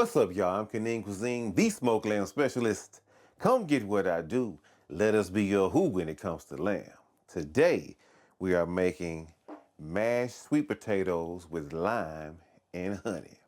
What's up, y'all? I'm Kanin Cuisine, the smoked lamb specialist. Come get what I do. Let us be your who when it comes to lamb. Today, we are making mashed sweet potatoes with lime and honey.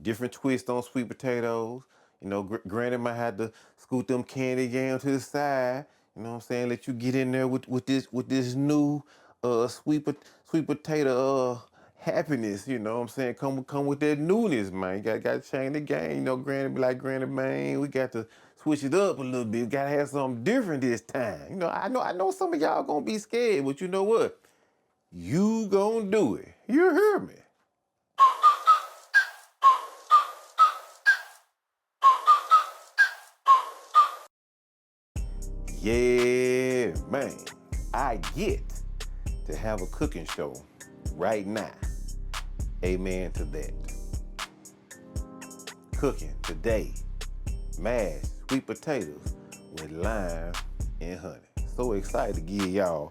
Different twist on sweet potatoes. You know, granted, might have to scoot them candied yams to the side. You know what I'm saying? Let you get in there with this new sweet potato happiness. You know what I'm saying? Come with that newness, man. You got to change the game. You know, granted, be like granted, man. We got to switch it up a little bit. We got to have something different this time. You know, I know some of y'all gonna be scared, but you know what? You gonna do it. You hear me? Yeah, man, I get to have a cooking show right now. Amen to that. Cooking today, mashed sweet potatoes with lime and honey. So excited to give y'all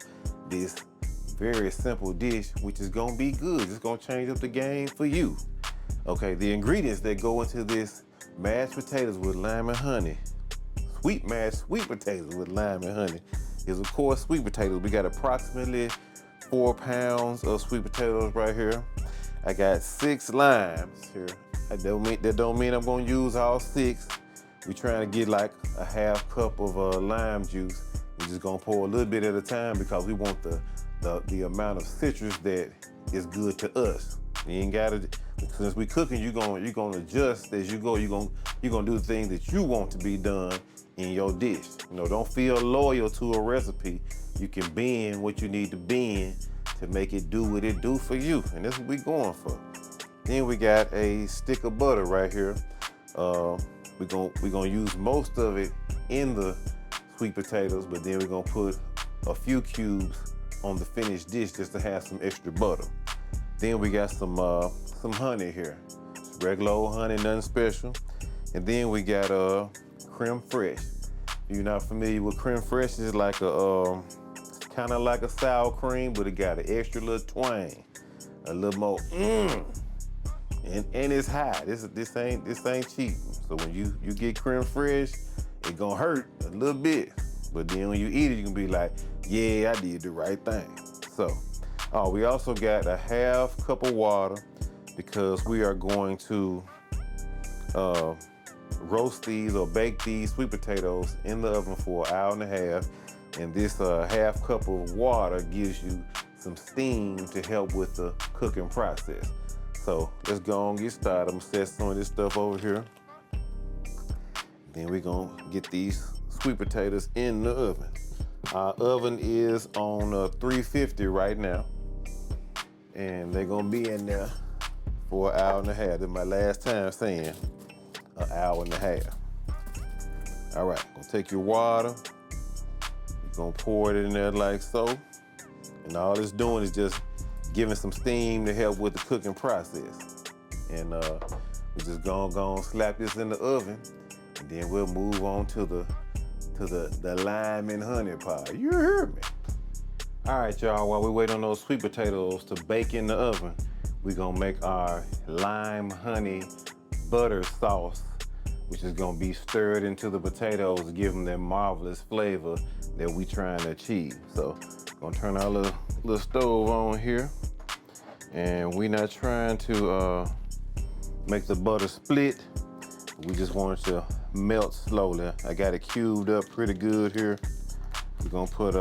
this very simple dish, which is gonna be good. It's gonna change up the game for you. Okay, the ingredients that go into this mashed potatoes with lime and honey, mashed sweet potatoes with lime and honey, is of course sweet potatoes. We got approximately 4 pounds of sweet potatoes right here. I got 6 limes here. That don't mean I'm gonna use all 6. We're trying to get like a half cup of lime juice. We're just gonna pour a little bit at a time because we want the amount of citrus that is good to us. You ain't gotta, since we cooking, you're gonna adjust as you go. You're gonna do the things that you want to be done in your dish. You know, don't feel loyal to a recipe. You can bend what you need to bend to make it do what it do for you, and that's what we going for. Then we got a stick of butter right here. We're gonna use most of it in the sweet potatoes, but then we're gonna put a few cubes on the finished dish just to have some extra butter. Then we got some honey here. It's regular old honey, nothing special. And then we got creme fraiche. If you're not familiar with creme fraiche, it's like a kind of like a sour cream, but it got an extra little twang, a little more and it's high. This ain't cheap. So when you get creme fraiche, it gonna hurt a little bit, but then when you eat it, you can be like, yeah, I did the right thing. So, we also got a half cup of water because we are going to roast these or bake these sweet potatoes in the oven for 1.5 hours. And this half cup of water gives you some steam to help with the cooking process. So let's go on and get started. I'm gonna set some of this stuff over here. Then we're gonna get these sweet potatoes in the oven. Our oven is on 350 right now. And they're gonna be in there for 1.5 hours. That's my last time saying 1.5 hours. All right, gonna take your water. You're gonna pour it in there like so. And all it's doing is just giving some steam to help with the cooking process. And we're just gonna slap this in the oven, and then we'll move on to the lime and honey part. You heard me? All right, y'all, while we wait on those sweet potatoes to bake in the oven, we're gonna make our lime honey butter sauce, which is gonna be stirred into the potatoes to give them that marvelous flavor that we trying to achieve. So, gonna turn our little stove on here. And we're not trying to make the butter split. We just want it to melt slowly. I got it cubed up pretty good here. We're gonna put,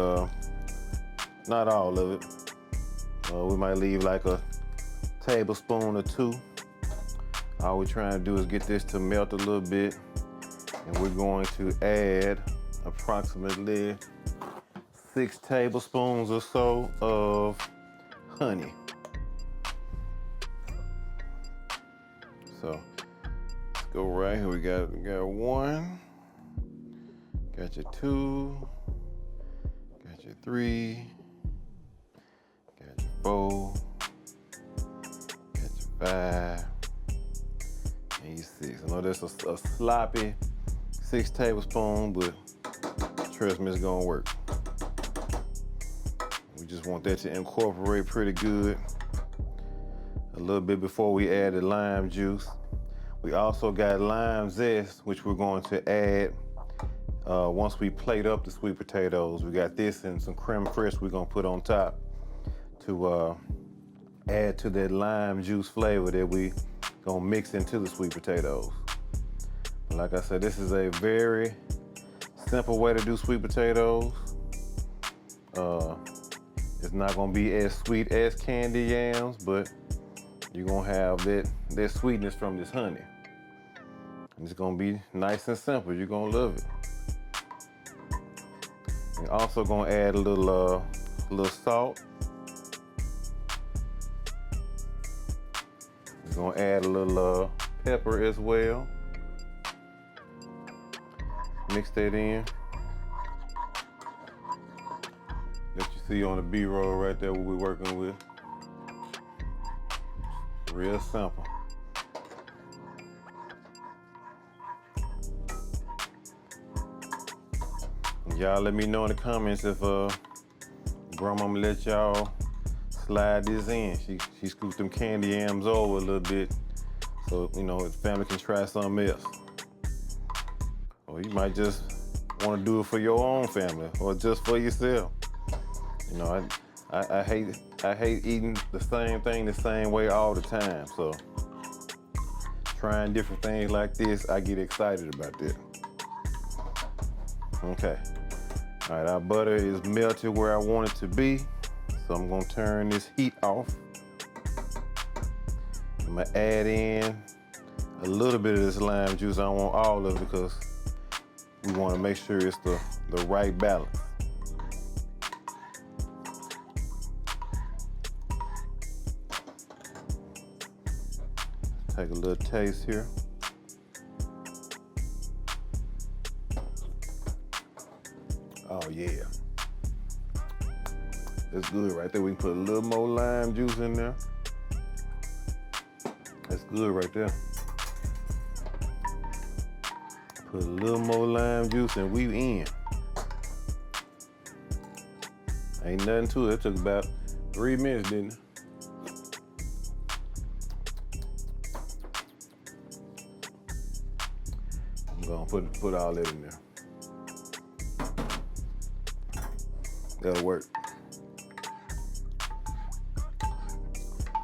not all of it. We might leave like a tablespoon or 2. All we're trying to do is get this to melt a little bit. And we're going to add approximately 6 tablespoons or so of honey. So let's go right here. We got 1, got your 2, got your 3, got your 4, got your 5, and your 6. I know that's a sloppy 6 tablespoons, but trust me, it's gonna work. We just want that to incorporate pretty good. A little bit before we add the lime juice. We also got lime zest, which we're going to add once we plate up the sweet potatoes. We got this and some creme fraiche we're gonna put on top to add to that lime juice flavor that we gonna mix into the sweet potatoes. Like I said, this is a very simple way to do sweet potatoes. It's not gonna be as sweet as candy yams, but you're gonna have that sweetness from this honey. And it's gonna be nice and simple. You're gonna love it. You're also gonna add a little salt. You're gonna add a little pepper as well. Mix that in. That you see on the B-roll right there what we're working with. Real simple. Y'all let me know in the comments if grandmama let y'all slide this in. She scooped them candy yams over a little bit so, you know, the family can try something else. Or you might just want to do it for your own family or just for yourself. You know, I hate eating the same thing the same way all the time. So trying different things like this, I get excited about that. Okay. All right, our butter is melted where I want it to be. So I'm gonna turn this heat off. I'm gonna add in a little bit of this lime juice. I don't want all of it because we wanna make sure it's the right balance. Take a little taste here. Oh yeah. That's good right there. We can put a little more lime juice in there. That's good right there. Put a little more lime juice and we in. Ain't nothing to it. It took about 3 minutes, didn't it? I'm gonna put all that in there. That'll work.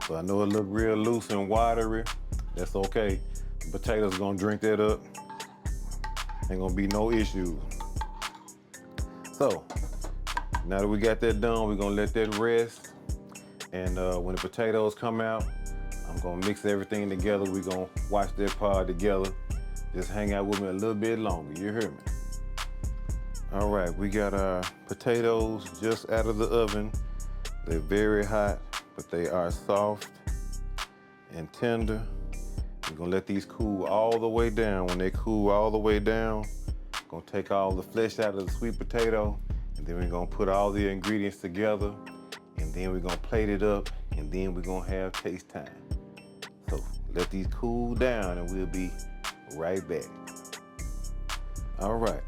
So I know it look real loose and watery. That's okay. The potatoes gonna drink that up. Ain't gonna be no issues. So now that we got that done, we're gonna let that rest. And when the potatoes come out, I'm gonna mix everything together. We're gonna watch that pod together. Just hang out with me a little bit longer, you hear me? All right, we got our potatoes just out of the oven. They're very hot, but they are soft and tender. We're gonna let these cool all the way down. When they cool all the way down, gonna take all the flesh out of the sweet potato, and then we're gonna put all the ingredients together, and then we're gonna plate it up, and then we're gonna have taste time. So let these cool down and we'll be right back. All right,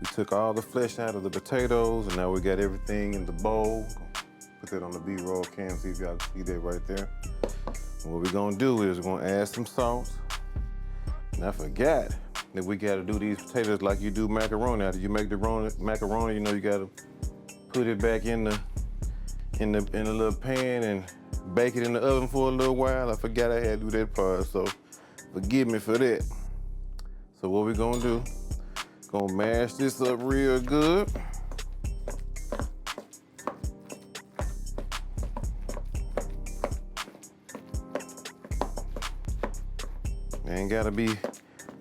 we took all the flesh out of the potatoes, and now we got everything in the bowl. Put that on the B-roll cam, see if y'all can see that right there. And what we're gonna do is we're gonna add some salt. And I forgot that we gotta do these potatoes like you do macaroni. After you make the macaroni, you know you gotta put it back in the little pan and bake it in the oven for a little while. I forgot I had to do that part, so forgive me for that. So what we're gonna do, gonna mash this up real good. Ain't gotta be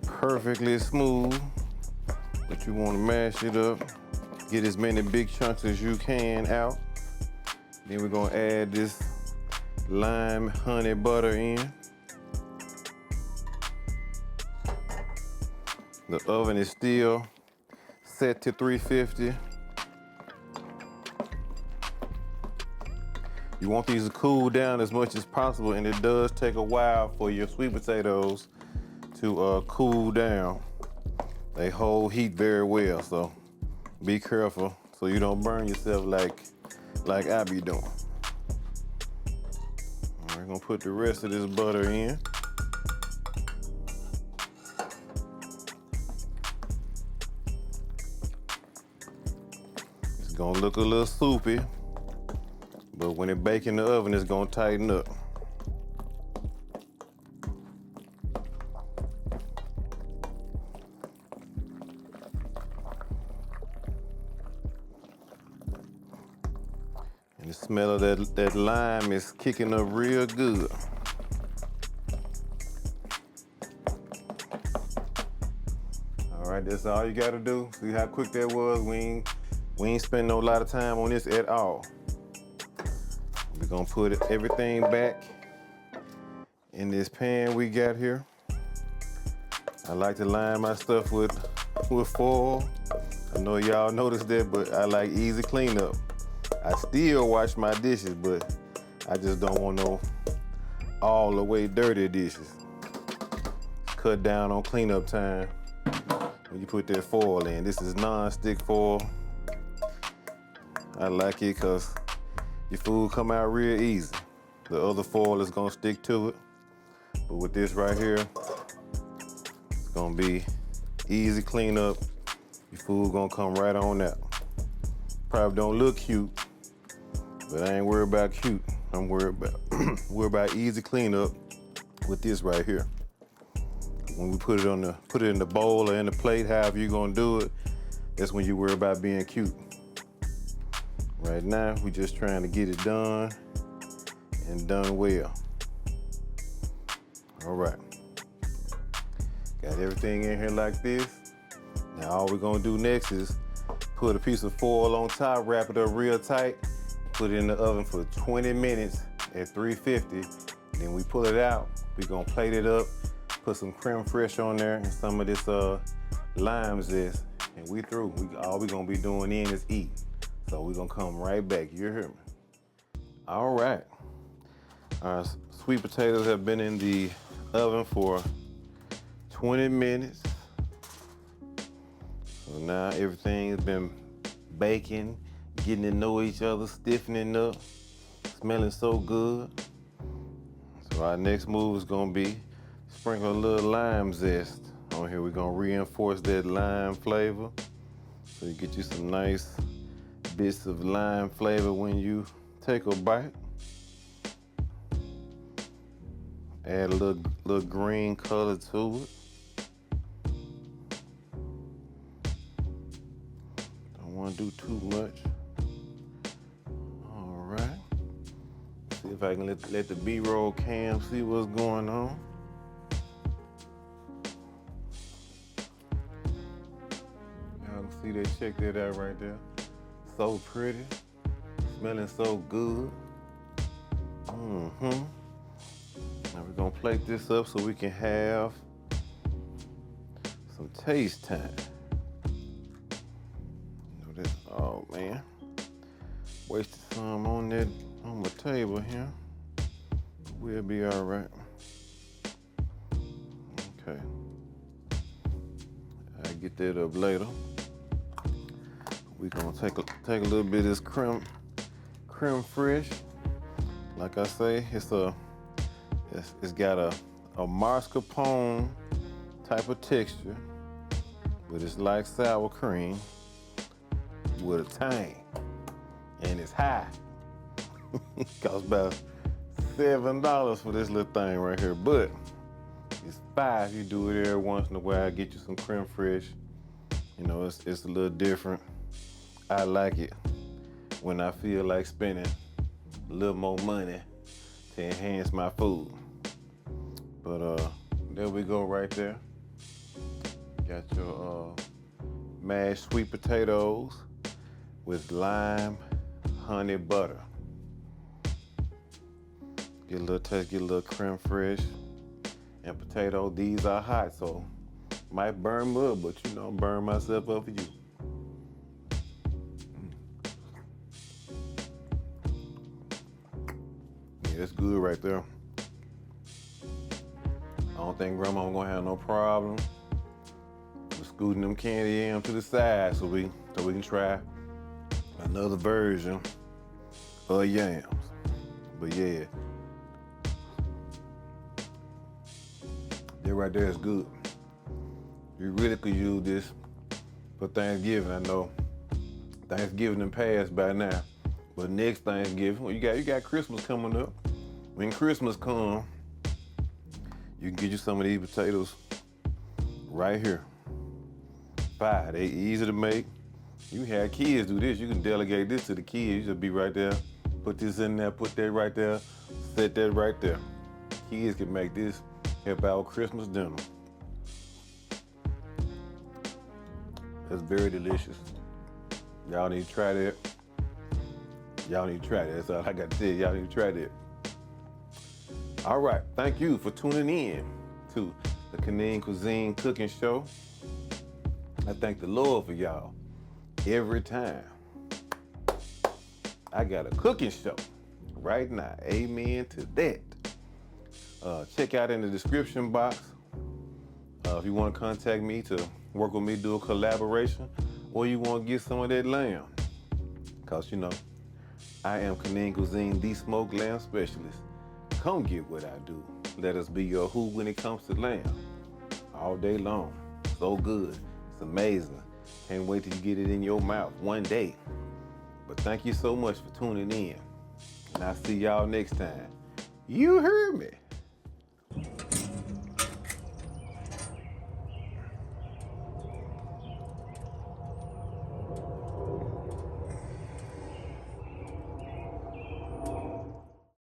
perfectly smooth, but you wanna mash it up. Get as many big chunks as you can out. Then we're gonna add this lime honey butter in. The oven is still set to 350. You want these to cool down as much as possible, and it does take a while for your sweet potatoes to cool down. They hold heat very well, so be careful so you don't burn yourself like I be doing. We're gonna put the rest of this butter in. gonna look a little soupy, but when it bake in the oven, it's gonna tighten up. And the smell of that lime is kicking up real good. All right, that's all you gotta do. See how quick that was? We ain't spending a lot of time on this at all. We're gonna put everything back in this pan we got here. I like to line my stuff with foil. I know y'all noticed that, but I like easy cleanup. I still wash my dishes, but I just don't want no all the way dirty dishes. Cut down on cleanup time when you put that foil in. This is non-stick foil. I like it because your food come out real easy. The other foil is gonna stick to it, but with this right here, it's gonna be easy cleanup. Your food gonna come right on out. Probably don't look cute, but I ain't worried about cute. I'm worried about easy cleanup with this right here. When we put it in the bowl or in the plate, however you're gonna do it, that's when you worry about being cute. Right now, we just trying to get it done and done well. All right. Got everything in here like this. Now all we're gonna do next is put a piece of foil on top, wrap it up real tight, put it in the oven for 20 minutes at 350. Then we pull it out. We're gonna plate it up, put some creme fraiche on there and some of this lime zest, and we through. All we're gonna be doing then is eat. So we're gonna come right back, you hear me? All right. Our sweet potatoes have been in the oven for 20 minutes. So now everything has been baking, getting to know each other, stiffening up, smelling so good. So our next move is gonna be sprinkle a little lime zest on here. We're gonna reinforce that lime flavor. So you get you some nice bits of lime flavor when you take a bite. Add a little green color to it. Don't want to do too much. All right. See if I can let the B-roll cam see what's going on. Y'all can see that, check that out right there. So pretty, smelling so good. Now we're gonna plate this up so we can have some taste time. Oh man, wasted some on the table here. We'll be all right. Okay, I'll get that up later. We're gonna take a little bit of this creme fraiche. Like I say, it's got a mascarpone type of texture, but it's like sour cream with a tang, and it's high. It costs about $7 for this little thing right here, but it's $5 if you do it every once in a while. Get you some creme fraiche. You know, it's a little different. I like it when I feel like spending a little more money to enhance my food. But there we go right there. Got your mashed sweet potatoes with lime honey butter. Get a little taste, get a little creme fraiche and potato. These are hot, so might burn me up, but you know, burn myself up for you. That's good right there. I don't think Grandma gonna have no problem with scooting them candy yams to the side so we can try another version of yams. But yeah, that right there is good. You really could use this for Thanksgiving. I know Thanksgiving and passed by now. But next Thanksgiving, well, you got Christmas coming up. When Christmas comes, you can get you some of these potatoes right here. Fire, they easy to make. You can have kids do this. You can delegate this to the kids. You just be right there, put this in there, put that right there, set that right there. Kids can make this help our Christmas dinner. It's very delicious. Y'all need to try that. Y'all need to try that. That's all I got to tell you. Y'all need to try that. All right. Thank you for tuning in to the Kanin Cuisine cooking show. I thank the Lord for y'all every time I got a cooking show right now. Amen to that. Check out in the description box if you want to contact me to work with me, do a collaboration, or you want to get some of that lamb. Because, you know, I am Kanin Cuisine, the smoked lamb specialist. Come get what I do. Let us be your who when it comes to lamb. All day long. So good. It's amazing. Can't wait till you get it in your mouth one day. But thank you so much for tuning in. And I'll see y'all next time. You heard me.